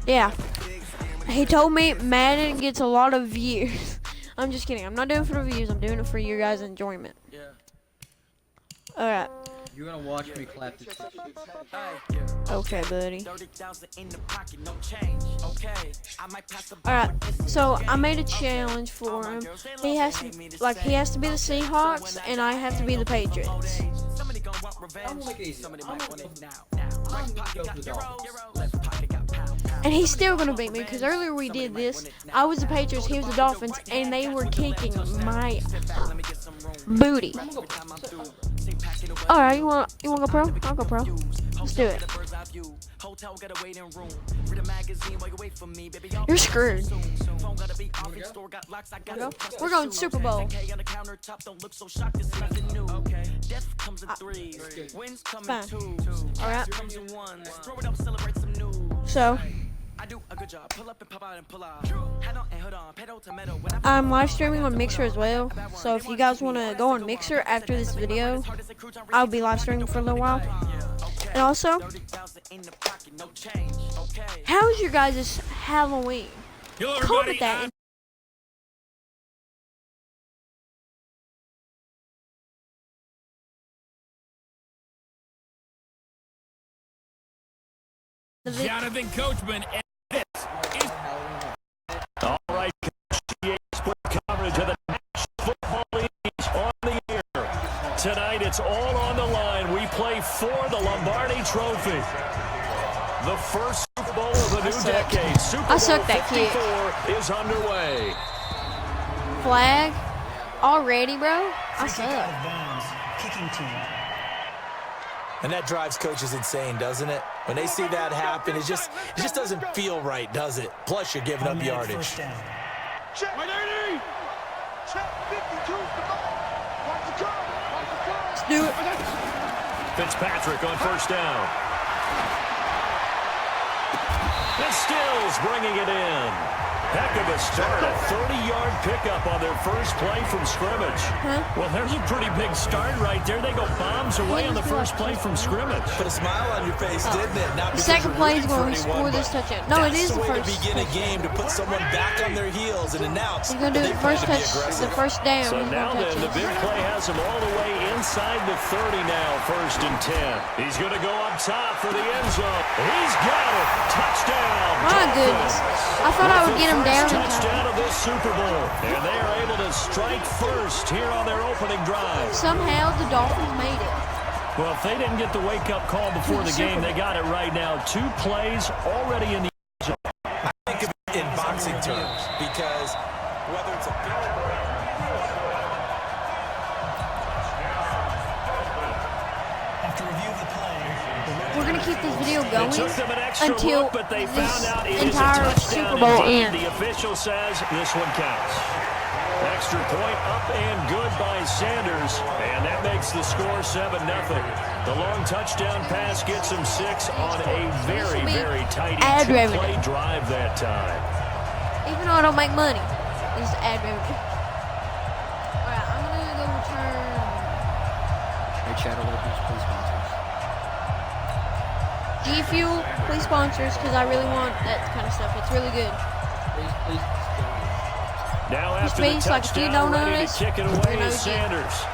Yeah. He told me Madden gets a lot of views. I'm just kidding. I'm not doing it for the views. I'm doing it for your guys' enjoyment. Yeah. Alright. You're gonna watch me clap the tissue. Okay, buddy. Alright, so I made a challenge for him. He has to be the Seahawks, and I have to be the Patriots. I'm gonna make it easy. And he's still gonna beat me because earlier we did this. I was the Patriots, he was the Dolphins, and they were kicking my booty. Alright, you wanna go pro? I'll go pro. Let's do it. You're screwed. We're going Super Bowl. Fine. Alright. So I'm live streaming on Mixer as well. So if you guys want to go on Mixer after this video, I'll be live streaming for a little while. And also, how is your guys' Halloween? Comment that. Jonathan Coachman. All right, split coverage of the National Football League on the air. Tonight, it's all on the line. We play for the Lombardi Trophy. The first Super Bowl of the new decade. Super Bowl 54 is underway. Flag already, bro? I suck. Kicking team. And that drives coaches insane, doesn't it? When they see that happen, it just doesn't feel right, does it? Plus, you're giving up yardage. Check. Check 52. Watch the car. Let's do it. Fitzpatrick on first down. And Stills bringing it in. Heck of a start, a 30-yard pickup on their first play from scrimmage. Well, there's a pretty big start right there. They go bombs away on the first play from scrimmage. Put a smile on your face, didn't it? Not The second play is going to score this touchdown. No, it is the first. To begin a game to put someone back on their heels and announce. He's going to do the first down. So now then, the big play has him all the way inside the 30 now, first and 10. He's going to go up top for the end zone. He's got it. Touchdown. My goodness. I thought I would get him down in time. Touchdown of this Super Bowl. And they are able to strike first here on their opening drive. Somehow the Dolphins made it. Well, if they didn't get the wake-up call before the game, they got it right now. 2 plays already in the end zone. I think of it in boxing terms because whether it's a After review of the play, We're going to keep this video going until look, but they found out it entire Super Bowl ends. The official says this one counts. Extra point up and good by Sanders, and that makes the score 7-0. The long touchdown pass gets him 6 on a very, very tight two-play drive that time. Even though I don't make money, it's ad revenue. Alright, I'm going to go return. Hey, Chad, please sponsors. G Fuel, please sponsors, because I really want that kind of stuff. It's really good. Please. Now after the touchdown, ready to kick it away is Sanders.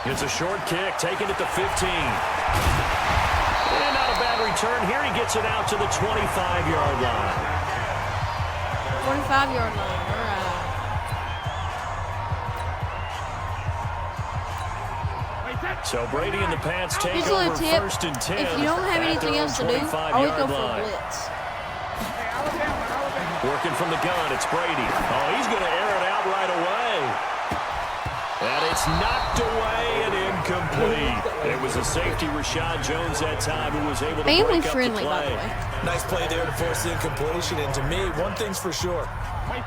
It's a short kick, taking it to 15. And not a bad return here. He gets it out to the 25-yard line. 25-yard line, all right. So Brady and the Pats take over first and 10. If you don't have anything else to do, always go for a blitz. Working from the gun, it's Brady. Oh, he's going to air it out right away. And it's knocked away and incomplete. It was a safety, Rashad Jones, that time, who was able to break up the play. By the way. nice play there to force the incompletion. And to me, one thing's for sure.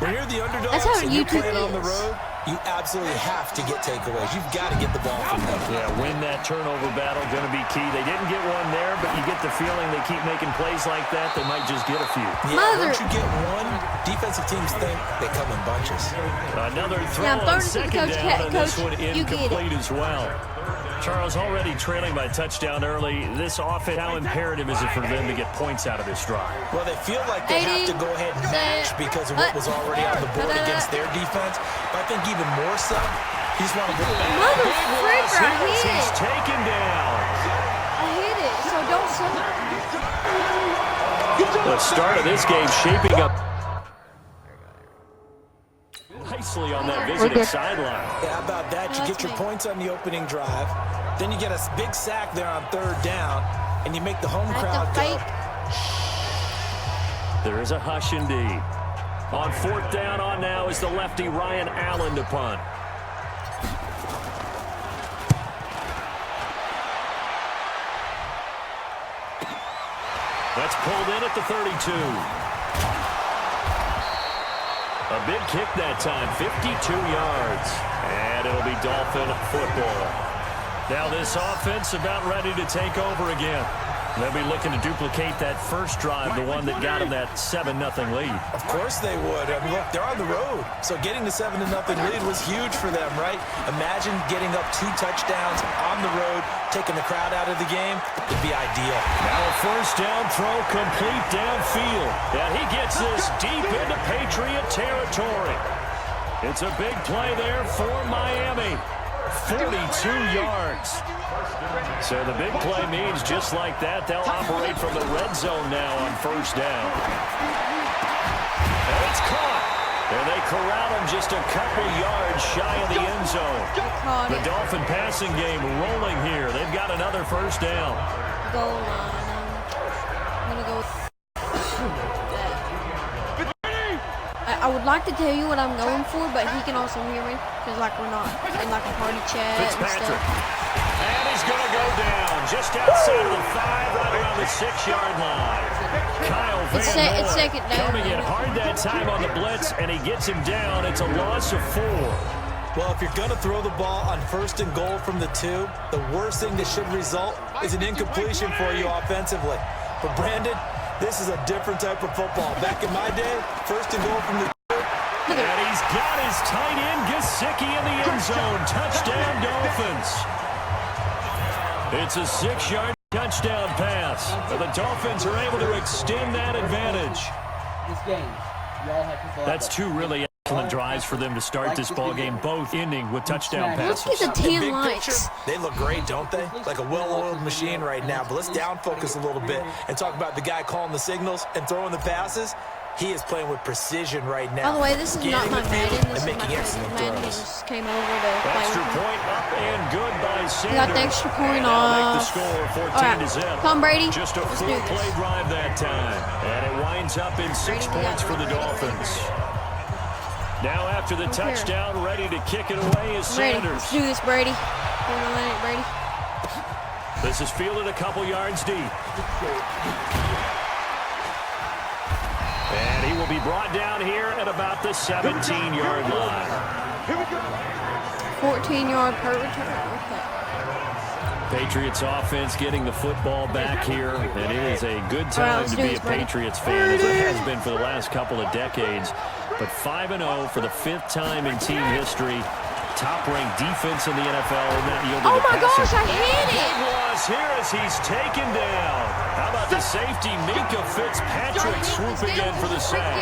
When you're the underdog and you're playing on the road, you absolutely have to get takeaways. You've got to get the ball from them. Yeah, win that turnover battle, going to be key. They didn't get one there, but you get the feeling they keep making plays like that, they might just get a few. Yeah, once you get one, defensive teams think they come in bunches. Another throw on second down, and this one incomplete as well. Charles, already trailing by touchdown early. This offense, how imperative is it for them to get points out of this drive? Well, they feel like they have to go ahead and match because of what was already on the board against their defense. But I think even more so, you just want to go back. Mother freaker, I hit He's it. taken down. I hit it, so don't suck. The start of this game shaping up nicely on that visiting sideline. Yeah, how about that? You get your points on the opening drive. Then you get a big sack there on 3rd down, and you make the home crowd go. There is a hush indeed. On 4th down on now is the lefty Ryan Allen to punt. That's pulled in at the 32. A big kick that time, 52 yards. And it'll be Dolphin football. Now this offense about ready to take over again. They'll be looking to duplicate that first drive, the one that got them that 7-0 lead. Of course they would. I mean, look, they're on the road. So getting the 7-0 lead was huge for them, right? Imagine getting up 2 touchdowns on the road, taking the crowd out of the game. It'd be ideal. Now a first down throw complete downfield. And he gets this deep into Patriot territory. It's a big play there for Miami. 42 yards. So the big play means just like that, they'll operate from the red zone now on first down. And it's caught. And they corral him just a couple yards shy of the end zone. The Dolphin passing game rolling here. They've got another first down. Goal line. I'm going to go with that. I would like to tell you what I'm going for, but he can also hear me because, like, we're not in, like, a party chat and Fitzpatrick. stuff. And he's going to go down just outside of the 5, right around the 6-yard line. Kyle Van It's Noy second down. coming in hard that time on the blitz, and he gets him down. It's a loss of 4. Well, if you're going to throw the ball on 1st and goal from the 2, the worst thing that should result is an incompletion for you offensively. But Brandon, this is a different type of football. Back in my day, 1st and goal from the 2. And he's got his tight end, Gesicki, in the end zone. Touchdown, Dolphins. It's a 6-yard touchdown pass. But the Dolphins are able to extend that advantage. This game, y'all have to. That's 2 really excellent drives for them to start this ball game, both ending with touchdown passes. Look at the In 10 big likes. picture, they look great, don't they? Like a well-oiled machine right now. But let's down focus a little bit and talk about the guy calling the signals and throwing the passes. He is playing with precision right now. By the way, this is not my Madden. This is my making excellent Madden. He throws. just came over to play Extra with me. point up and good by Sanders. He got the extra point And that'll make the off. score 14 All right, to zip. Tom Brady, Just a let's do full this. play drive that time. And it winds up in 6 Brady, we points got for the Brady. Dolphins. Now after the touchdown, ready to kick it away is Brady, Sanders. let's do this, Brady. We're gonna let it, Brady. This is fielded a couple yards deep. And he will be brought down here at about the 17-yard line. 14-yard per return. Okay. Patriots offense getting the football back here, and it is a good time let's to do be this, a Brady. Patriots fan, as it has been for the last couple of decades. But 5-0 for the 5th time in team history. Top-ranked defense in the NFL, and that yielded Oh a my passing. gosh, I hit it! It was here as he's taken down. How about the safety, Minka Fitzpatrick, swooping in for the sack.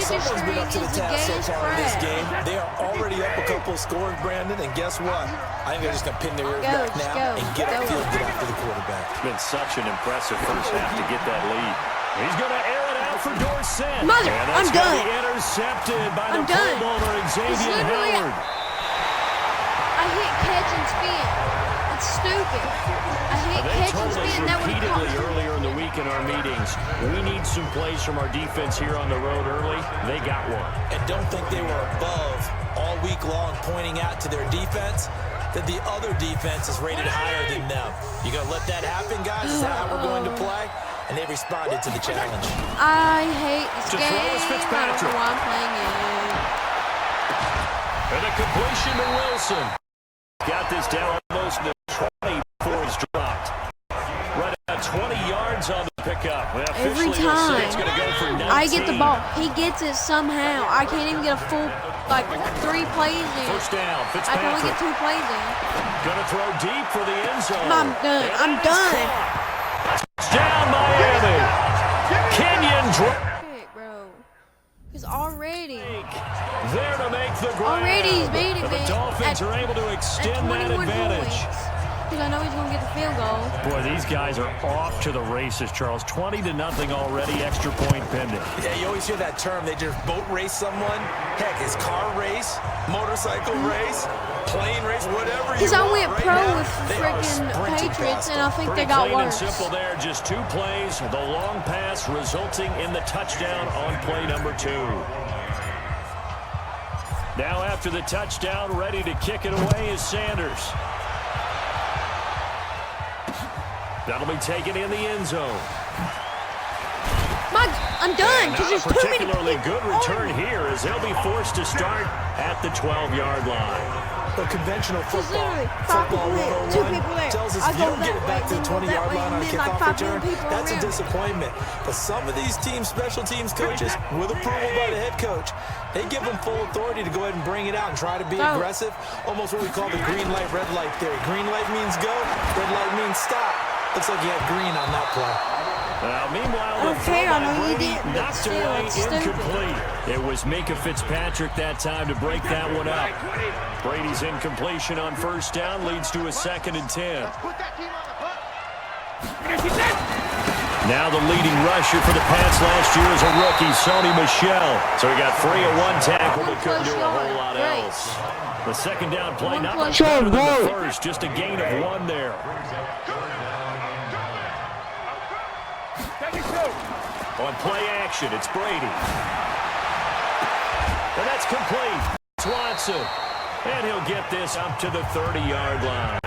Someone's been up to the task so far in this game. Brad. They are already up a couple of scores, Brandon, and guess what? I think they're just going to pin their ears back just now go, and get go. upfield, get after the quarterback. It's been such an impressive first half to get that lead. He's going to air it out for Dorsett. Mother, and that's I'm going to done. be intercepted by the I'm Pro done. Bowler It's Xavier literally Howard. I hit catch and spin. It's stupid. I hit They catch and told us spin. That would repeatedly cost. earlier in the week in our meetings, we need some plays from our defense here on the road early. They got one. And don't think they were above all week long pointing out to their defense that the other defense is rated higher than them. You going to let that happen, guys? Is that how we're going to play? And they responded to the challenge. I hate this To throw game. is I don't Fitzpatrick. know why I'm playing it. And a completion to Wilson. Got this down almost to 20 before it's dropped. Right at 20 yards on the pickup. Well, Every officially, they'll say time it's going to go for 19. I get the ball, he gets it somehow. I can't even get a full like 3 plays in. First down, I can only Fitzpatrick. get 2 plays in. Gonna throw deep for the end zone. I'm done. I'm done. Touchdown, Miami. Kenyon Drake Shit, bro. Because already there to make the grab. Already he's beating And the me Dolphins at- are able to at extend that 21 advantage. points. Because I know he's going to get the field goal. Boy, these guys are off to the races, Charles. 20-0 already, extra point pending. Yeah, you always hear that term. They just boat race someone. Heck, it's car race, motorcycle race, plane race, whatever you Because I want. went Right pro now, with they are freaking sprinting Patriots, past and I think Pretty they got clean and worse. simple there. Just 2 plays. The long pass resulting in the touchdown on play number 2. Now after the touchdown, ready to kick it away is Sanders. That'll be taken in the end zone. I'm done. Not Because a there's too many particularly people good on return me. here as they'll be forced to start at the 12-yard line. The conventional There's football, literally 5 football people there, 2 101 people there. tells us I if you go don't get that it back way, to the then go that 20-yard way, line on and a then like kickoff 5 return, people that's a around me. disappointment. But some of these teams, special teams coaches, with approval by the head coach, they give them full authority to go ahead and bring it out and try to be So- aggressive. Almost what we call the green light, red light theory. Green light means go, red light means stop. Looks like you had green on that play. Meanwhile, I the don't throw care, I by know you Brady didn't, but knocked still, away, it's stupid. incomplete. It was Mika Fitzpatrick that time to break that one up. Brady's incompletion on first down leads to a 2nd and 10. Put that team on the hook. Now the leading rusher for the Pats last year is a rookie, Sony Michel. So he got free of 1 tackle, but couldn't do a whole lot Great. else. The second down play, 1 not plus much better than the yard. first, just a gain of 1 there. On play action, it's Brady. And that's complete. It's Watson. And he'll get this up to the 30-yard line.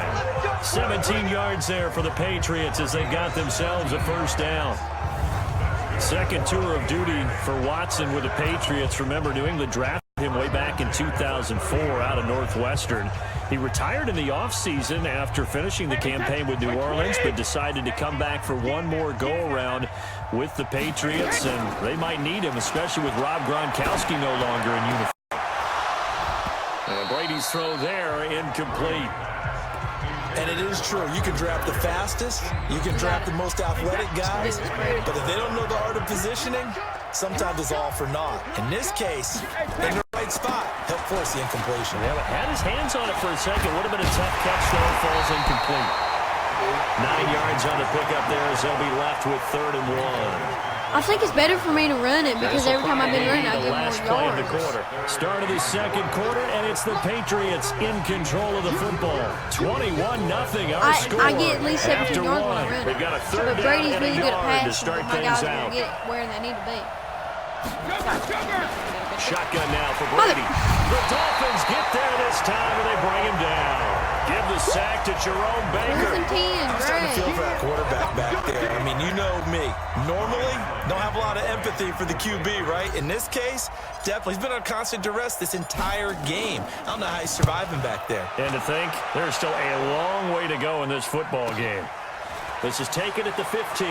17 yards there for the Patriots as they got themselves a first down. Second tour of duty for Watson with the Patriots. Remember, New England drafted him way back in 2004 out of Northwestern. He retired in the offseason after finishing the campaign with New Orleans, but decided to come back for one more go-around with the Patriots, and they might need him, especially with Rob Gronkowski no longer in uniform. And Brady's throw there, incomplete. And it is true. You can draft the fastest. You can draft the most athletic guys. But if they don't know the art of positioning, sometimes it's all for naught. In this case, in the right spot, he'll force the incompletion. Yeah, but had his hands on it for a second. Would have been a tough catch, though. Falls incomplete. 9 yards on the pickup there as they'll be left with 3rd and 1. I think it's better for me to run it because every time I've been running, I The get last more play of the yards. quarter. Start of the second quarter, and it's the Patriots in control of the football. 21-0 our score. I get at least 17 after yards when I one. run They've it. got a So, third but down Brady's and a really good at yard to passing, start but my things guys are out. going to get it where they need to be. Shotgun now for Brady. The Dolphins get there this time, and they bring him down. Give the sack to Jerome Baker. 4th and 10, I'm starting to feel great. for that quarterback back there. I mean, you know me. Normally, don't have a lot of empathy for the QB, right? In this case, definitely. He's been on constant duress this entire game. I don't know how he's surviving back there. And to think, there's still a long way to go in this football game. This is taken at the 15.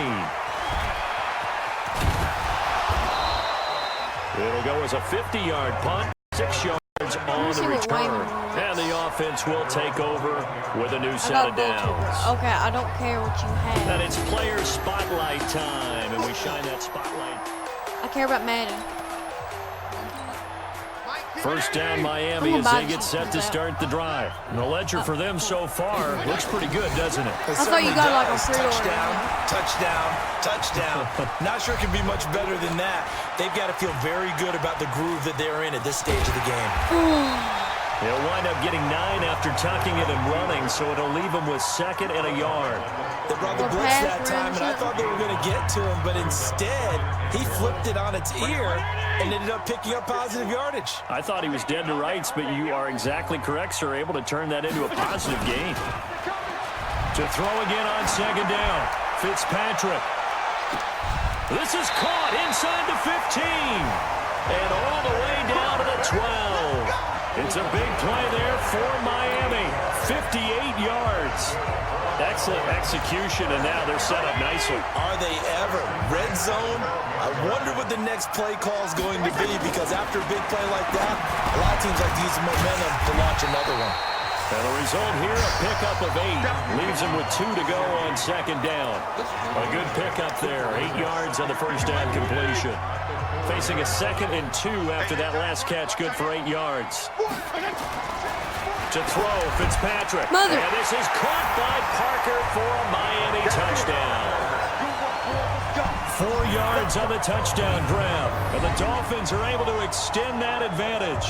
It'll go as a 50-yard punt, 6 yards on the see what return. Wayman wants. And the offense will take over with a new I set got of bullshit. downs. Okay, I don't care what you And have. it's player spotlight time, and we shine that spotlight. I care about Madden. First down Miami I'm as about they get to set to do that. start the drive. And the ledger for them so far looks pretty good, doesn't it? It I thought you certainly got like a does. pre-order. Touchdown, touchdown, touchdown. Not sure it can be much better than that. They've got to feel very good about the groove that they're in at this stage of the game. They'll wind up getting 9 after tucking it and running, so it'll leave them with 2nd and a yard. They brought the Or blitz pass that time, and I runs. thought they were going to get to him, but instead, he flipped it on its ear and ended up picking up positive yardage. I thought he was dead to rights, but you are exactly correct, sir. Able to turn that into a positive gain. To throw again on 2nd down. Fitzpatrick. This is caught inside the 15. And all the way down to the 12. It's a big play there for Miami. 58 yards. Excellent execution, and now they're set up nicely. Are they ever? Red zone? I wonder what the next play call is going to be, because after a big play like that, a lot of teams like to use the momentum to launch another one. And the result here, a pickup of 8. Leaves them with 2 to go on second down. A good pickup there. 8 yards on the first down completion. Facing a 2nd and 2 after that last catch. Good for 8 yards. To throw, Fitzpatrick. Mother. And this is caught by Parker for a Miami touchdown. 4 yards on the touchdown grab. And the Dolphins are able to extend that advantage.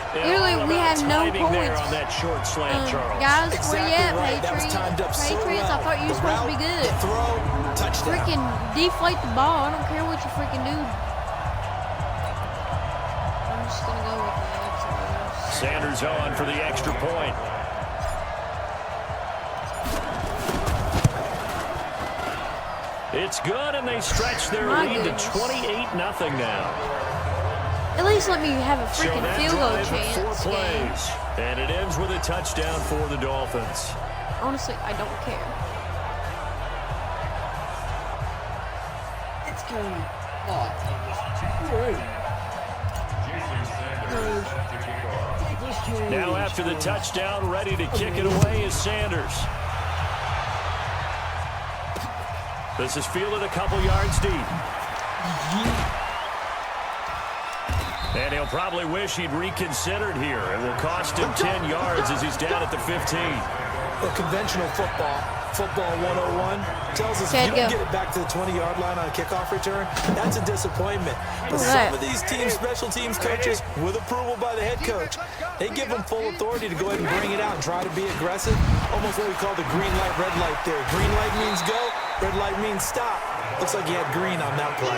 Literally, we had no points. On that short slant, Charles. Guys, Exactly where you at, right. That was timed up so Patriots? I well. thought you were The supposed to be route, good. the throw, touchdown. Freaking deflate the ball. I don't care what you freaking do. I'm just going to go with the Exodus. Sanders on for the extra point. It's good, and they stretch their My lead goodness. to 28-0 now. At least let me have a So freaking that field goal drive of 4 chance. Game. plays, and it ends with a touchdown for the Dolphins. Honestly, I don't care. It's kind of Now after the touchdown, ready to kick it away is Sanders. This is fielded a couple yards deep. And he'll probably wish he'd reconsidered here. It will cost him 10 yards as he's down at the 15. Well, conventional football 101, tells us Okay, if you don't go. get it back to the 20-yard line on a kickoff return, that's a disappointment. But Look some at of these teams, special teams coaches, with approval by the head coach, they give them full authority to go ahead and bring it out and try to be aggressive. Almost what we call the green light, red light theory. Green light means go, red light means stop. Looks like he had green on that play.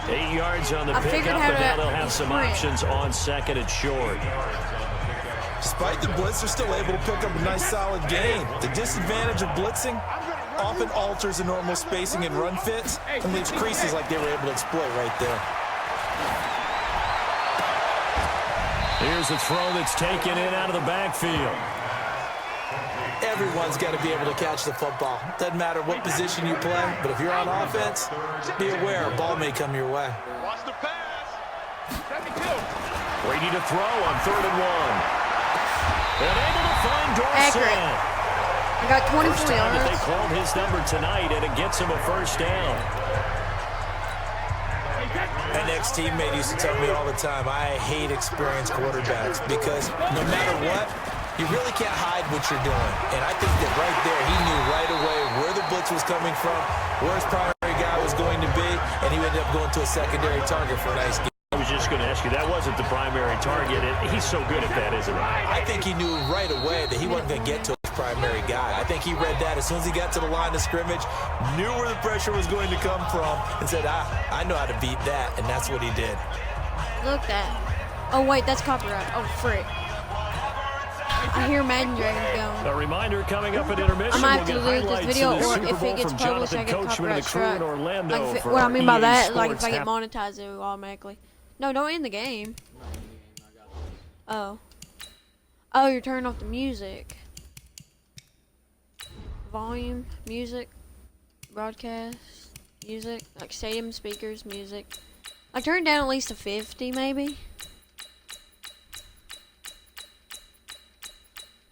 8 yards on the I figured pickup, how but to now they'll have some sprint. options on 2nd and short. Despite the blitz, they're still able to pick up a nice solid gain. The disadvantage of blitzing often alters the normal spacing and run fits and leaves creases like they were able to exploit right there. Here's a throw that's taken in out of the backfield. Everyone's got to be able to catch the football. Doesn't matter what position you play, but if you're on offense, be aware a ball may come your way. Watch the pass. Second kill. Brady to throw on 3rd and 1. And able to find Dorsett. Accurate. I got 24 First time that they yards. called his number tonight, and it gets him a first down. An ex-teammate used to tell me all the time, I hate experienced quarterbacks because no matter what, you really can't hide what you're doing. And I think that right there, he knew right away where the blitz was coming from, where his primary guy was going to be, and he ended up going to a secondary target for a nice game. I was just going to ask you, that wasn't the primary target. He's so good at that, isn't he? I think he knew right away that he wasn't going to get to his primary guy. I think he read that as soon as he got to the line of scrimmage, knew where the pressure was going to come from, and said, I know how to beat that, and that's what he did. Look at that. Oh, wait, that's copyright. Oh, frick. I hear Madden Dragons going. A reminder coming up at intermission. I might have we'll to get delete this highlights video, of the or Super if Bowl it gets from published, I Jonathan get Coachman and copyright the crew in strike. Orlando Like, for what I mean by EA that, like if Sports I get monetized, it will automatically. No, don't end the game. Oh. Oh, you're turning off the music. Volume, music, broadcast, music, like stadium speakers, music. I turned down at least to 50, maybe.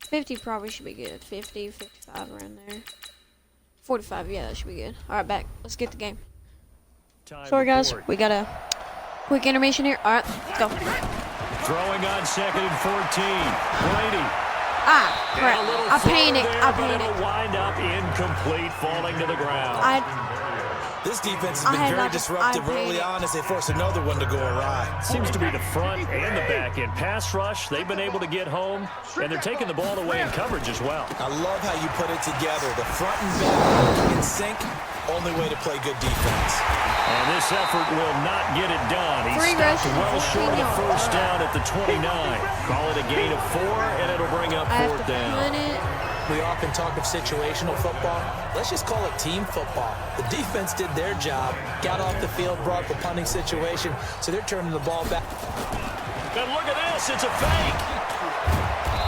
50 probably should be good. 50, 55 around there. 45, yeah, that should be good. Alright, back. Let's get the game. Sorry, guys. We got a quick intermission here. Alright, let's go. Throwing on 2nd and 14. Brady. Ah, crap. And a little I throw panicked. there, I but it'll panicked. wind up incomplete, falling to the ground. This defense I has had been very not- disruptive I early panicked. on as they force another one to go awry. Seems to be the front and the back end. Pass rush, they've been able to get home, and they're taking the ball away in coverage as well. I love how you put it together. The front and back in sync, only way to play good defense. And this effort will not get it done. He Three stopped rushes, well short of the 15 first yards. down at the 29. Call it a gain of 4, and it'll bring up I have 4th to down. put it. We often talk of situational football. Let's just call it team football. The defense did their job, got off the field, brought the punting situation, so they're turning the ball back. And look at this, it's a fake.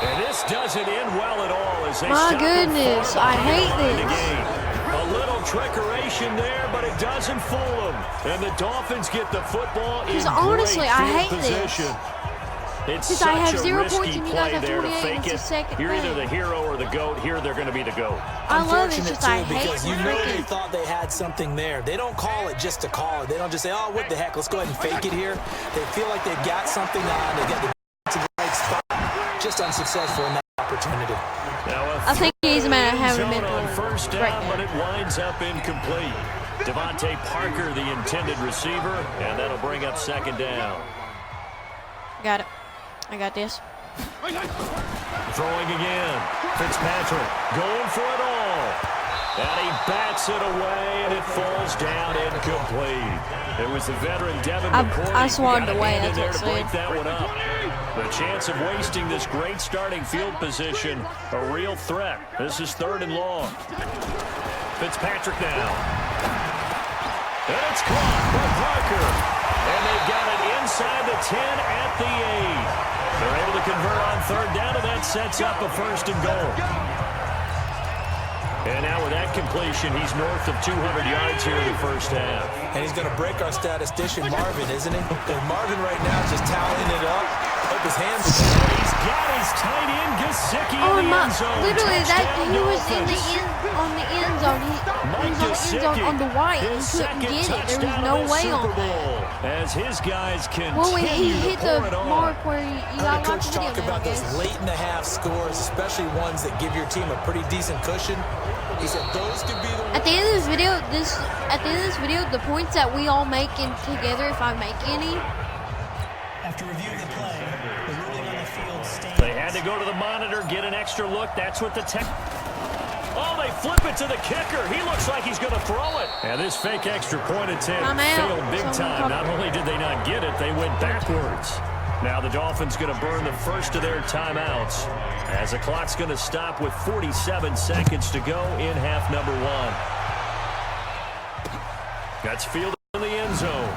And this doesn't end well at all as they My stop goodness, him far I behind hate the this. game. A little trickeration there, but it doesn't fool them. And the Dolphins get the football in Because honestly, great I field hate this. position. It's Because such I have a 0 points risky and you guys play have there to 28 fake and it's it. the second You're either play. the hero or the GOAT. Here, they're going to be the GOAT. I love it, Unfortunate, just I too, hate because you know they freaking. thought they had something there. They don't call it just to call it. They don't just say, oh, what the heck, let's go ahead and fake it here. They feel like they've got something on. They got the right spot. Just unsuccessful in that opportunity. Now I think he's mad at having zone mental on first down, breakdown. but it winds up incomplete. Devontae Parker, the intended receiver, and that'll bring up second down. Got it. I got this. Throwing again. Fitzpatrick going for it all. And he bats it away, and it falls down incomplete. It was the veteran Devin McCourty I swatted who got a away, hand in there that's to what break it that one up. The chance of wasting this great starting field position, a real threat. This is 3rd and long. Fitzpatrick now. And it's caught by Parker. And they've got it inside the 10 at the 8. They're able to convert on 3rd down, and that sets up a 1st and goal. And now with that completion, he's north of 200 yards here in the first half. And he's going to break our statistician, Marvin, isn't he? And Marvin right now is just toweling it up. Hope his hands are down. He's got his tight end, Gesicki, Oh in the my! end zone. Literally, that Touchdown, he was in the Dolphins. on the end zone. He was on the end zone on the right. He His couldn't second get it. There was touchdown no of the way on Super that. Bowl. As his guys continue Well, when he hit to the pour it on. mark where you I gotta heard watch Coach the video talk now, I about those guess. late in the half scores, especially ones that give your team a pretty decent cushion. He said those could be the At the end of this video, the points that we all make in together, if I make any, After reviewing the play, the ruling on the field stands. They had to go to the monitor, get an extra look. That's what the tech. Oh, they flip it to the kicker. He looks like he's going to throw it. And this fake extra point attempt I'm out. failed big Someone time. cover. Not only did they not get it, they went backwards. Now the Dolphins going to burn the first of their timeouts as the clock's going to stop with 47 seconds to go in half number 1. That's fielded in the end zone.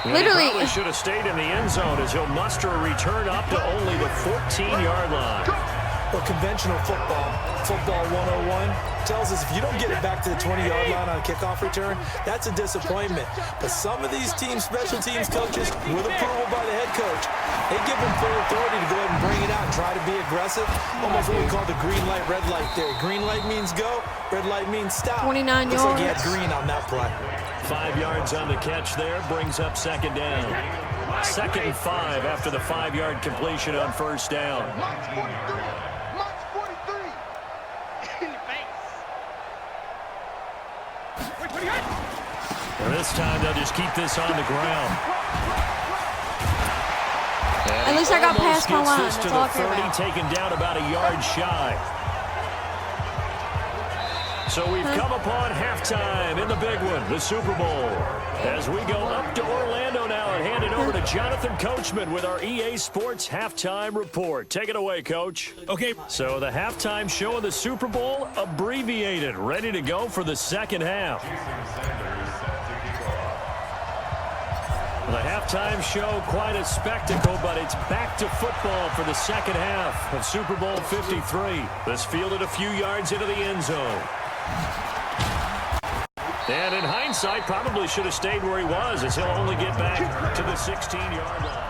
Literally- He probably should have stayed in the end zone as he'll muster a return up to only the 14-yard line. Well, conventional football 101, tells us if you don't get it back to the 20-yard line on a kickoff return, that's a disappointment. But some of these teams, special teams coaches, with approval by the head coach, they give them full authority to go ahead and bring it out and try to be aggressive. Almost what we call the green light, red light theory. Green light means go, red light means stop. 29 Looks like he had yards. green on that play. 5 yards on the catch there, brings up second down. 2nd and 5 after the 5-yard completion on first down. March 43. March 43. In the face. And this time they'll just keep this on the ground. And At least I got almost past my gets line. this That's to all I the care 30, about. taken down about a yard shy. So we've come upon halftime in the big one, the Super Bowl. As we go up to Orlando now and hand it over to Jonathan Coachman with our EA Sports Halftime Report. Take it away, Coach. Okay. So the halftime show of the Super Bowl, abbreviated, ready to go for the second half. The halftime show, quite a spectacle, but it's back to football for the second half of Super Bowl 53. This fielded a few yards into the end zone. And in hindsight, probably should have stayed where he was, as he'll only get back to the 16-yard line.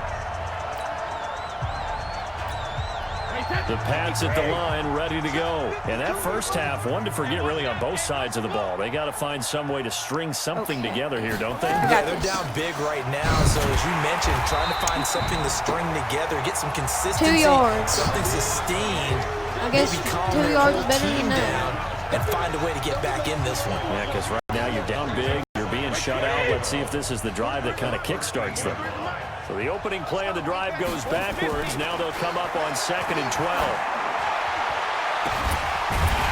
The Pats at the line, ready to go. And that first half, one to forget really on both sides of the ball. They got to find some way to string something together here, don't they? Yeah, they're down big right now. So as you mentioned, trying to find something to string together, get some consistency, 2 yards. something sustained. I guess maybe calm 2 their yards whole is better team than that. down and find a way to get back in this one. Yeah, because right now you're down big. You're being shut out. Let's see if this is the drive that kind of kickstarts them. So the opening play of the drive goes backwards. Now they'll come up on 2nd and 12.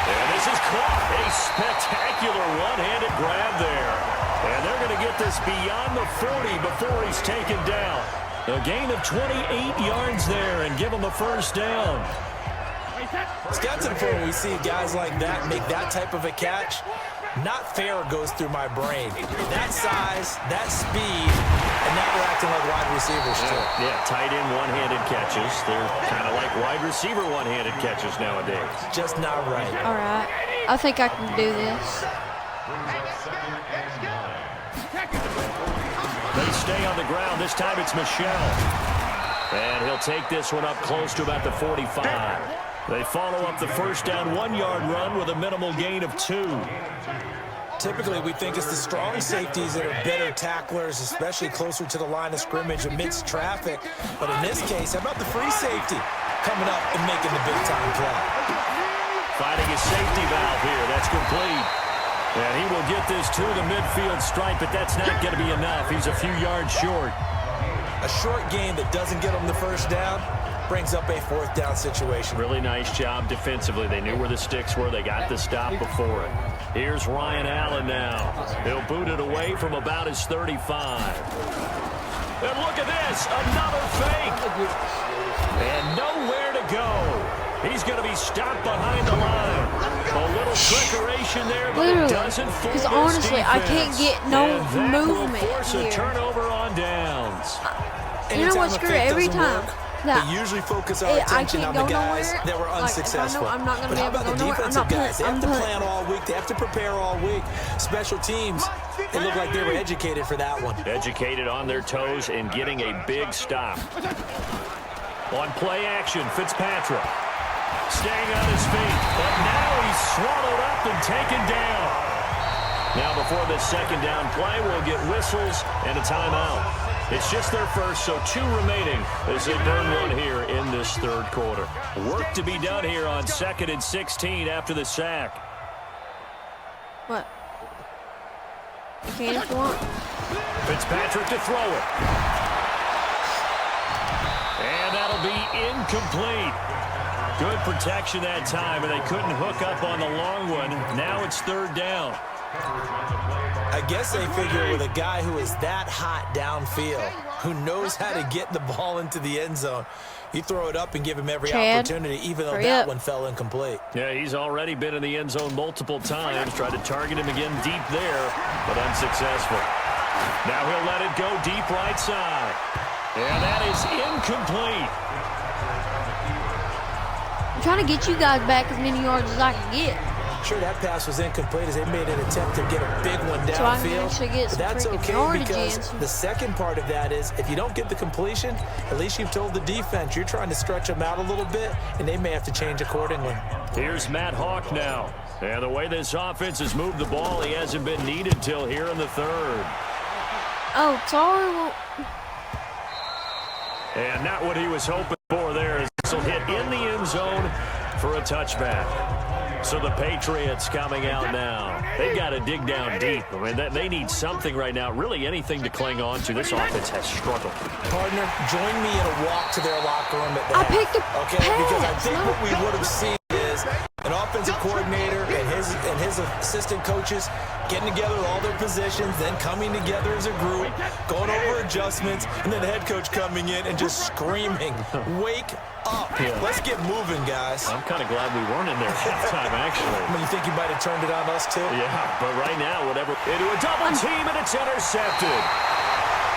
And this is caught. A spectacular one-handed grab there. And they're going to get this beyond the 40 before he's taken down. A gain of 28 yards there and give him the first down. It's got to the point when we see guys like that make that type of a catch. Not fair goes through my brain. That size, that speed, And now they're acting like wide receivers, too. Yeah, tight end one-handed catches. They're kind of like wide receiver one-handed catches nowadays. Just not right. All right. I think I can do this. They stay on the ground. This time it's Michelle. And he'll take this one up close to about the 45. They follow up the first down 1-yard run with a minimal gain of 2. Typically, we think it's the strong safeties that are better tacklers, especially closer to the line of scrimmage amidst traffic. But in this case, how about the free safety coming up and making the big-time play? Finding a safety valve here. That's complete. And he will get this to the midfield stripe, but that's not going to be enough. He's a few yards short. A short gain that doesn't get him the first down brings up a 4th down situation. Really nice job defensively. They knew where the sticks were. They got the stop before it. Here's Ryan Allen now. He'll boot it away from about his 35. And look at this, another fake. And nowhere to go. He's going to be stopped behind the line. A little trickeration there, but it doesn't fool because this honestly, I can't defense. get no And that movement will force here. a turnover on downs. You know what? Screw it. Every time. They usually focus our attention on the guys that were unsuccessful. Like, if I know I'm not going to but be how able to about go the nowhere, I'm defensive not guys? They have to putting. plan all week. They have to prepare all week. Special teams, they look like they were educated for that one. Educated on their toes and getting a big stop. On play action, Fitzpatrick. Staying on his feet, but now he's swallowed up and taken down. Now before this second down play, we'll get whistles and a timeout. It's just their first, so 2 remaining as they burn one here in this 3rd quarter. Work to be done here on 2nd and 16 after the sack. What? You can if you want. Fitzpatrick to throw it. And that'll be incomplete. Good protection that time, and they couldn't hook up on the long one. Now it's 3rd down. I guess they figure with a guy who is that hot downfield, who knows how to get the ball into the end zone, you throw it up and give him every opportunity, even though that one fell incomplete. Yeah, he's already been in the end zone multiple times. Tried to target him again deep there, but unsuccessful. Now he'll let it go deep right side. And that is incomplete. I'm trying to get you guys back as many yards as I can get. Sure, that pass was incomplete as they made an attempt to get a big one So I can downfield. actually get some But that's freaking okay yardage because in. the second part of that is if you don't get the completion, at least you've told the defense you're trying to stretch them out a little bit, and they may have to change accordingly. Here's Matt Hawk now. And the way this offense has moved the ball, he hasn't been needed till here in the 3rd. Oh, sorry. And not what he was hoping for there. This will hit in the end zone for a touchback. So the Patriots coming out now. They've got to dig down deep. I mean, they need something right now, really anything to cling on to. This offense has struggled. Partner, join me in a walk to their locker room at the I half, picked a okay? Because I pass. think No. what we would have seen is an offensive coordinator and his assistant coaches getting together with all their positions, then coming together as a group, going over adjustments, and then the head coach coming in and just screaming, "Wake up. Yeah. Let's get moving, guys." I'm kind of glad we weren't in there at halftime, actually. I mean, you think you might have turned it on us, too? Yeah, but right now, whatever. Into a double team, and it's intercepted.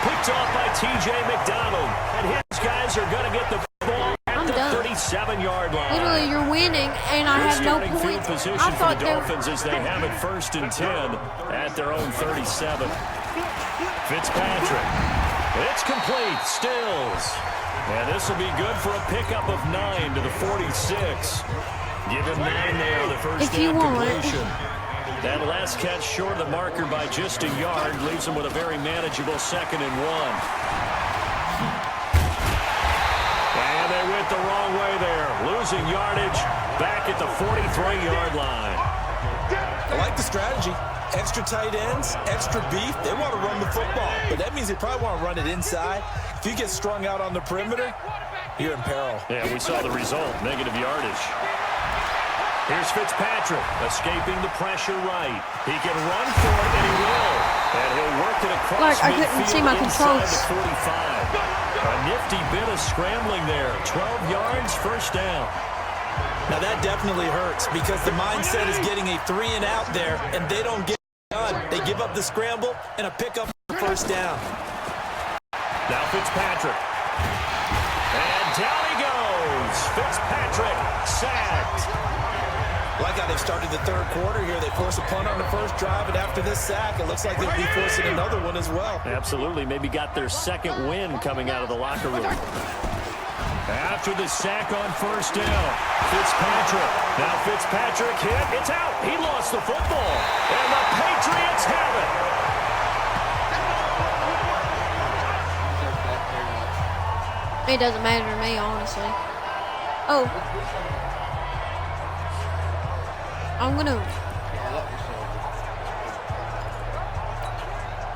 Picked off by T.J. McDonald. And his guys are going to get the ball at the 37-yard line. Literally, you're winning, and I have no Starting field points. position I for thought the they Dolphins as they have it 1st and 10 at their own 37. Fitzpatrick. It's complete. Stills. And this will be good for a pickup of 9 to the 46. Give him 9 there, the first If you down want. completion. That last catch short of the marker by just a yard leaves him with a very manageable 2nd and 1. And they went the wrong way there. Losing yardage back at the 43-yard line. I like the strategy. Extra tight ends, extra beef. They want to run the football, but that means they probably want to run it inside. If you get strung out on the perimeter, you're in peril. Yeah, we saw the result, negative yardage. Here's Fitzpatrick, escaping the pressure right. He can run for it, and he will. And he'll work it across Like, I couldn't see my inside controls. the 45. A nifty bit of scrambling there. 12 yards, first down. Now that definitely hurts because the mindset is getting a 3-and-out there, and they don't get it done. They give up the scramble and a pickup for first down. Now Fitzpatrick. And down he goes. Fitzpatrick sacked. Like how they've started the third quarter here. They force a punt on the first drive, and after this sack, it looks like they'll be forcing another one as well. Absolutely. Maybe got their second win coming out of the locker room. After the sack on first down, Fitzpatrick. Now Fitzpatrick hit. It's out. He lost the football. And the Patriots have it. It doesn't matter to me, honestly. Oh. I'm gonna.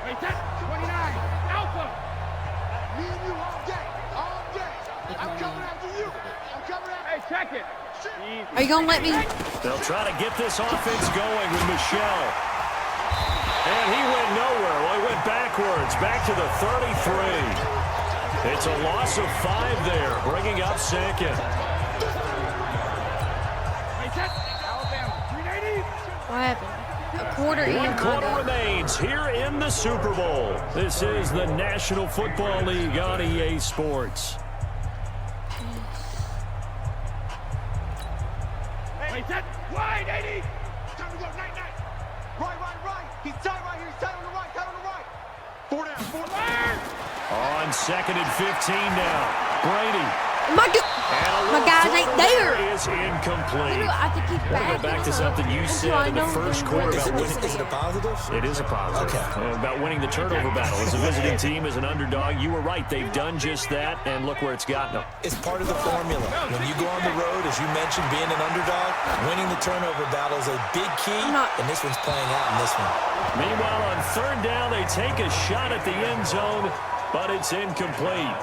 Hey, that's 29. Alpha. Me and you all day. All day. I'm coming after you. I'm coming after you. Hey, check it. Are you gonna let me? They'll try to get this offense going with Michelle. And he went nowhere. Well, he went backwards, back to the 33. It's a loss of 5 there, bringing up second. What happened? A quarter in. One quarter remains here in the Super Bowl. This is the National Football League on EA Sports. Hey, that's wide, 80. Time to go, night. Right. He's tight right here. He's tight on the right. 4 down. On 2nd and 15 now. Brady. My guys ain't there. Is incomplete. I have to keep Go back to something you said in the first quarter about winning. Is it a positive? It is a positive. Okay. About winning the turnover battle. As a visiting team, as an underdog, you were right. They've done just that, and look where it's gotten them. It's part of the formula. When you go on the road, as you mentioned, being an underdog, winning the turnover battle is a big key, and this one's playing out in this one. Meanwhile, on 3rd down, they take a shot at the end zone, but it's incomplete.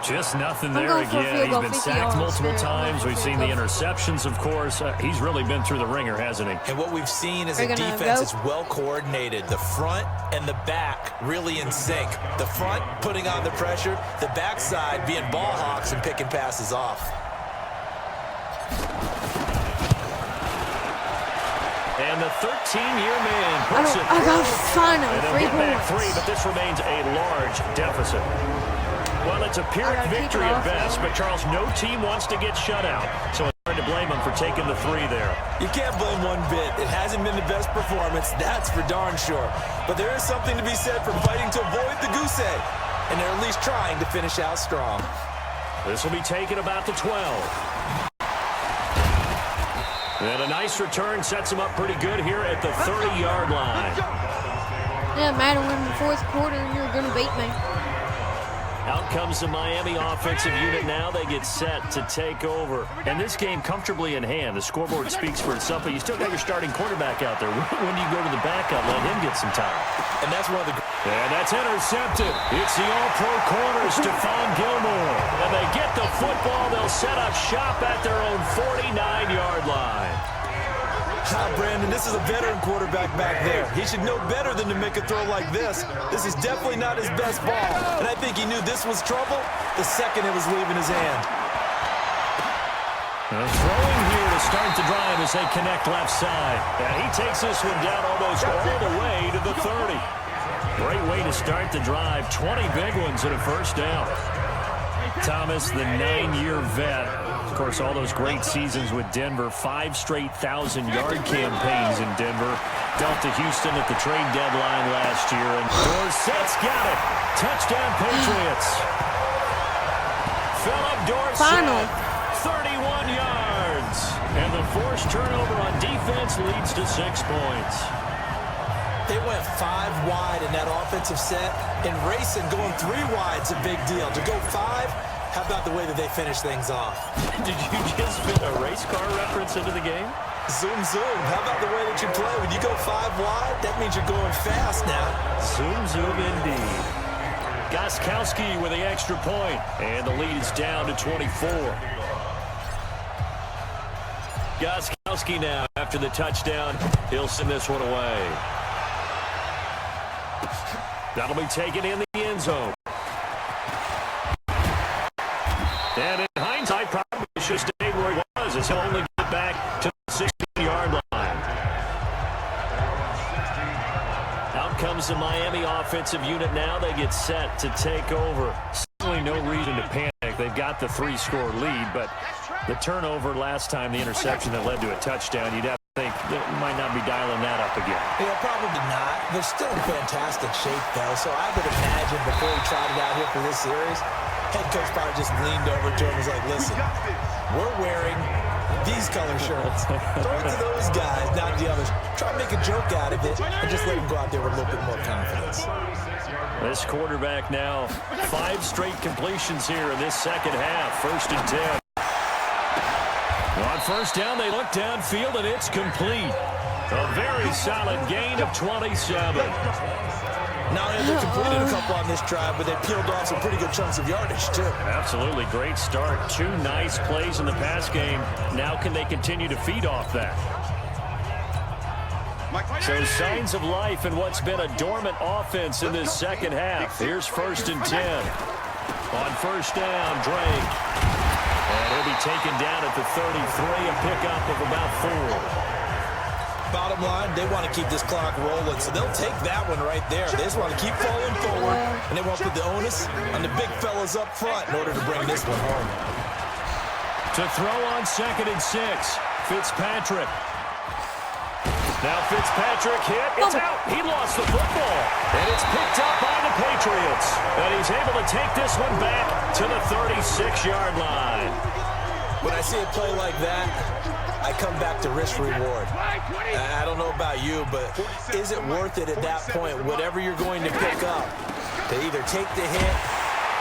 Just nothing there again. He's been sacked multiple times. We've seen the interceptions, of course. He's really been through the ringer, hasn't he? And what we've seen is a defense that's well coordinated. The front and the back really in sync. The front putting on the pressure, the backside being ball hawks and picking passes off. And the 13-year man puts it I got final and 3 get back points. 3, but this remains a large deficit. Well, it's a Pyrrhic victory at best, but Charles, no team wants to get shut out, so it's hard to blame them for taking the 3 there. You can't blame one bit. It hasn't been the best performance, that's for darn sure. But there is something to be said for fighting to avoid the goose egg, and they're at least trying to finish out strong. This will be taken about the 12. And a nice return sets him up pretty good here at the 30-yard line. It doesn't matter when in the 4th quarter you're gonna beat me. Out comes the Miami offensive unit now. They get set to take over. And this game comfortably in hand. The scoreboard speaks for itself, but you still got your starting quarterback out there. When do you go to the backup? Let him get some time. And that's one of the... And that's intercepted. It's the all-pro corner, Stephon Gilmore. And they get the football. They'll set up shop at their own 49-yard line. Brandon, this is a veteran quarterback back there. He should know better than to make a throw like this. This is definitely not his best ball. And I think he knew this was trouble the second it was leaving his hand. Throwing here to start the drive as they connect left side. And he takes this one down almost all the way to the 30. Great way to start the drive. 20 big ones and a first down. Thomas, the 9-year vet. Of course, all those great seasons with Denver. 5 straight 1,000-yard campaigns in Denver. Dealt to Houston at the trade deadline last year. And Dorsett's got it. Touchdown, Patriots. Philip Dorsett, 31 yards. And the forced turnover on defense leads to 6 points. They went 5 wide in that offensive set, and racing going 3 wide's a big deal. To go 5, how about the way that they finish things off? Did you just fit a race car reference into the game? Zoom, zoom. How about the way that you play? When you go 5 wide, that means you're going fast now. Zoom, zoom indeed. Gostkowski with the extra point, and the lead is down to 24. Gostkowski now, after the touchdown, he'll send this one away. That'll be taken in the end zone. And in hindsight, probably should have stayed where he was, as he'll only get back to the 16-yard line. Out comes the Miami offensive unit now. They get set to take over. Certainly no reason to panic. They've got the 3-score lead, but the turnover last time, the interception that led to a touchdown, you'd have to think that might not be dialing that up again. Yeah, probably not. They're still in fantastic shape, though, so I would imagine before he tried it out here for this series, head coach probably just leaned over to him and was like, listen, we're wearing these color shirts. Throw it to those guys, not the others. Try to make a joke out of it and just let them go out there with a little bit more confidence. This quarterback now 5 straight completions here in this second half. 1st and 10. On first down, they look downfield, and it's complete. A very solid gain of 27. Not only they completed a couple on this drive, but they peeled off some pretty good chunks of yardage, too. Absolutely great start. 2 nice plays in the pass game. Now can they continue to feed off that? So signs of life in what's been a dormant offense in this second half. Here's 1st and 10. On first down, Drake. And he'll be taken down at the 33, a pickup of about 4. Bottom line, they want to keep this clock rolling, so they'll take that one right there. They just want to keep falling forward, and they won't put the onus on the big fellas up front in order to bring this one home. To throw on 2nd and 6, Fitzpatrick. Now Fitzpatrick hit. It's out. He lost the football. And it's picked up by the Patriots. And he's able to take this one back to the 36-yard line. When I see a play like that, I come back to risk reward. I don't know about you, but is it worth it at that point, whatever you're going to pick up, to either take the hit,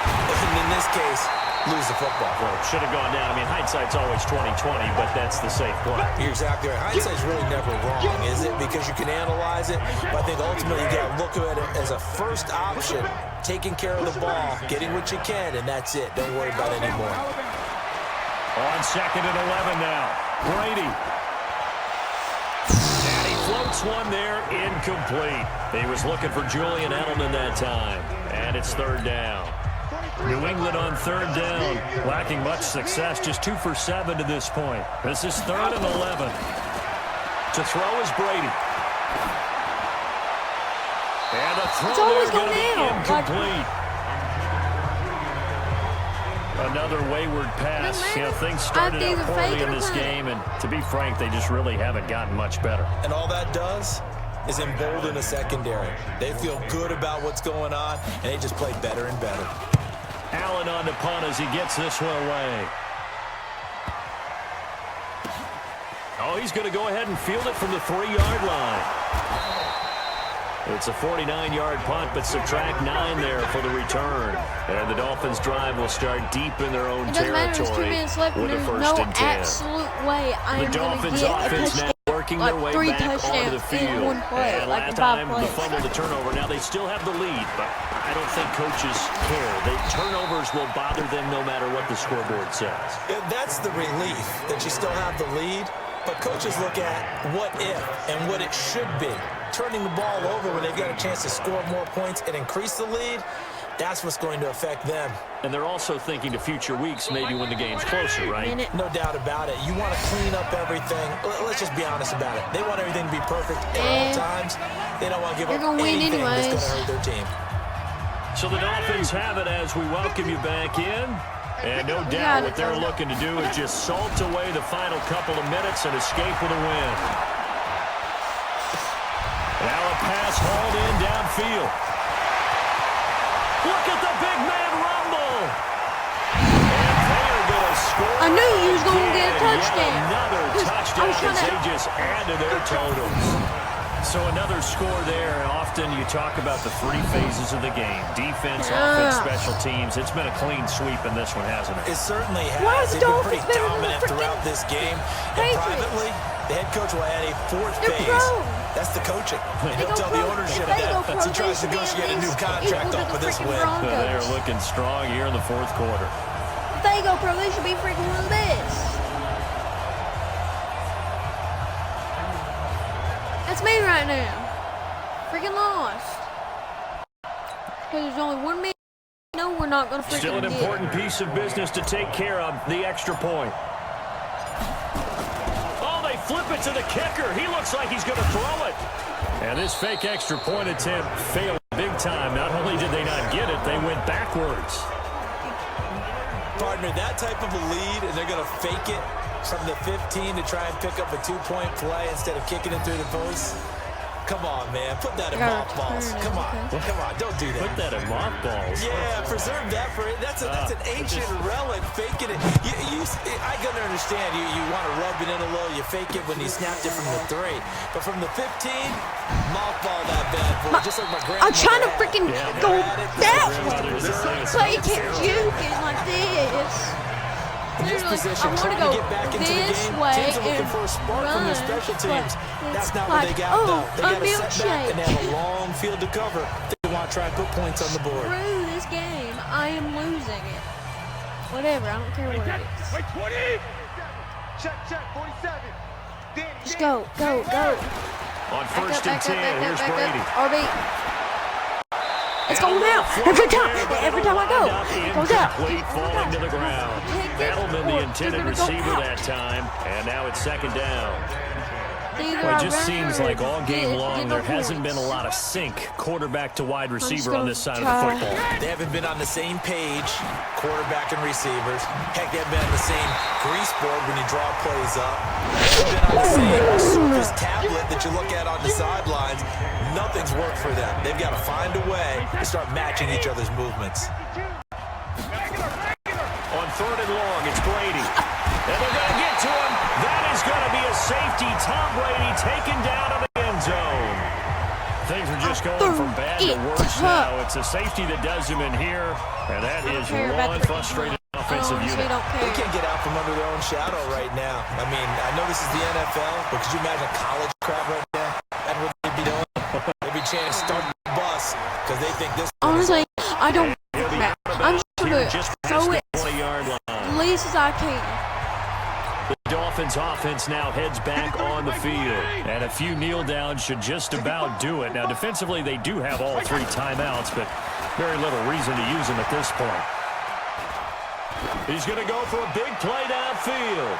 and in this case, lose the football? Well, it should have gone down. I mean, hindsight's always 20/20, but that's the safe play. You're exactly right. Hindsight's really never wrong, is it? Because you can analyze it, but I think ultimately you got to look at it as a first option, taking care of the ball, getting what you can, and that's it. Don't worry about it anymore. On 2nd and 11 now, Brady. And he floats one there, incomplete. He was looking for Julian Edelman that time, and it's 3rd down. New England on 3rd down, lacking much success, just 2 for 7 to this point. This is 3rd and 11. To throw is Brady. And a throw there going to be incomplete. Another wayward pass. You know, things started out poorly in this game, and to be frank, they just really haven't gotten much better. And all that does is embolden the secondary. They feel good about what's going on, and they just play better and better. Allen on the punt as he gets this one away. Oh, he's going to go ahead and field it from the 3-yard line. It's a 49-yard punt, but subtract 9 there for the return. And the Dolphins' drive will start deep in their own territory. It doesn't matter, there's 2 minutes left, and there's no absolute way I am going to get a touchdown. Working their way 3 back onto the touchdowns field. in 1 play, And like last 5 time, plays. the fumble, the turnover. Now they still have the lead, but I don't think coaches care. The turnovers will bother them no matter what the scoreboard says. Yeah, that's the relief, that you still have the lead. But coaches look at what if and what it should be. Turning the ball over when they've got a chance to score more points and increase the lead, that's what's going to affect them. And they're also thinking to future weeks, maybe when the game's closer, right? No doubt about it. You want to clean up everything. Let's just be honest about it. They want everything to be perfect at all times. They don't want to give up anything that's going to hurt their team. So the Dolphins have it as we welcome you back in. And no doubt what they're looking to do is just salt away the final couple of minutes and escape with a win. Now a pass hauled in downfield. Look at the big man rumble. And they're going to score. I knew he was going to get a touchdown. Another touchdown as they just add to their totals. So another score there. Often you talk about the 3 phases of the game. Defense, offense, special teams. It's been a clean sweep in this one, hasn't it? It certainly has. They've been pretty dominant throughout this game. And privately, the head coach will add a 4th phase. That's the coaching. And he'll tell the ownership that as he tries to negotiate a new contract off of this win. They're looking strong here in the 4th quarter. If they go pro, they should be freaking winning this. That's me right now. Freaking lost. Because there's only 1 minute. No, we're not going to freaking Still an important piece of business to take care of, the extra point. Oh, they flip it to the kicker. He looks like he's going to throw it. And this fake extra point attempt failed big time. Not only did they not get it, they went backwards. Partner, that type of a lead, and they're going to fake it from the 15 to try and pick up a 2-point play instead of kicking it through the post. Come on, man. Put that in mothballs. Come on. Come on. Don't do that. Put that in mothballs. Yeah, preserve that for it. That's an ancient relic. Faking it. I gotta understand. You want to rub it in a little. You fake it when you snapped it from the 3. But from the 15, mothball that bad boy. Just like my grandma. I'm trying to freaking go that way. So you can't juke it like this. Literally, I want to go this way and run, that's not what they got, though. They got to set back and they have a long field to cover. They want to try and put points on the board. Screw this game. I am losing it. Whatever, I don't care what it is. Wait, 20. Check, 47. Just go. On first and 10, here's Brady. RB. It's going out. Every time I go, it goes out. Falling to the ground. Edelman, the intended receiver that time, and now it's second down. Well, it just seems like all game long there hasn't been a lot of sync quarterback to wide receiver on this side of the football. They haven't been on the same page, quarterback and receivers. Heck, they haven't been on the same grease board when you draw plays up. They haven't been on the same surface tablet that you look at on the sidelines. Nothing's worked for them. They've got to find a way to start matching each other's movements. On third and long, it's Brady. And they're going to get to him. That is going to be a safety. Tom Brady taken down in the end zone. Things are just going from bad to worse now. It's a safety that does him in here, and that is one frustrated offensive unit. They can't get out from under their own shadow right now. I mean, I know this is the NFL, but could you imagine college crap right now? That's what they'd be doing. They'd be chanting start the bus because they think this. Honestly, I don't. I'm just going to throw it as least as I can. The Dolphins offense now heads back on the field. And a few kneel downs should just about do it. Now, defensively, they do have all 3 timeouts, but very little reason to use them at this point. He's going to go for a big play downfield.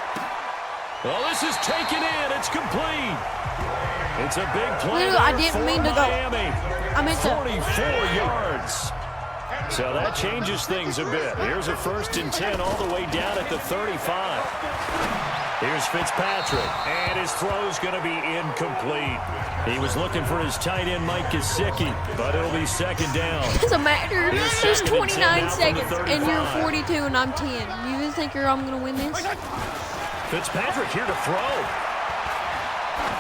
Well, this is taken in. It's complete. It's a big play. Literally, I didn't mean to go. Miami. I meant to. 44 yards. So that changes things a bit. Here's a first and 10 all the way down at the 35. Here's Fitzpatrick, and his throw's going to be incomplete. He was looking for his tight end, Mike Gesicki, but it'll be second down. It doesn't matter. There's 29 seconds, and you're 42, and I'm 10. You really think I'm going to win this? Fitzpatrick here to throw.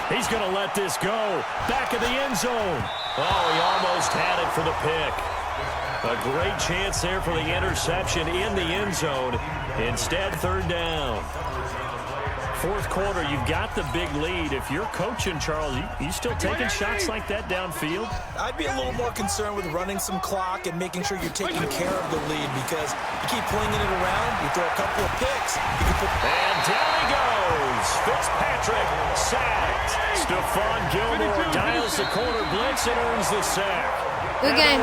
He's going to let this go. Back of the end zone. Oh, he almost had it for the pick. A great chance there for the interception in the end zone. Instead, third down. Fourth quarter, you've got the big lead. If you're coaching, Charles, you still taking shots like that downfield? I'd be a little more concerned with running some clock and making sure you're taking care of the lead because you keep flinging it around, you throw a couple of picks. And down he goes. Fitzpatrick sacked. Stephon Gilmore dials the corner blitz and earns the sack. Good game.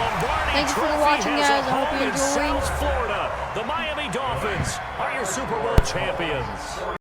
Thank you for watching, guys. I hope you enjoyed. South Florida, the Miami Dolphins are your Super Bowl champions.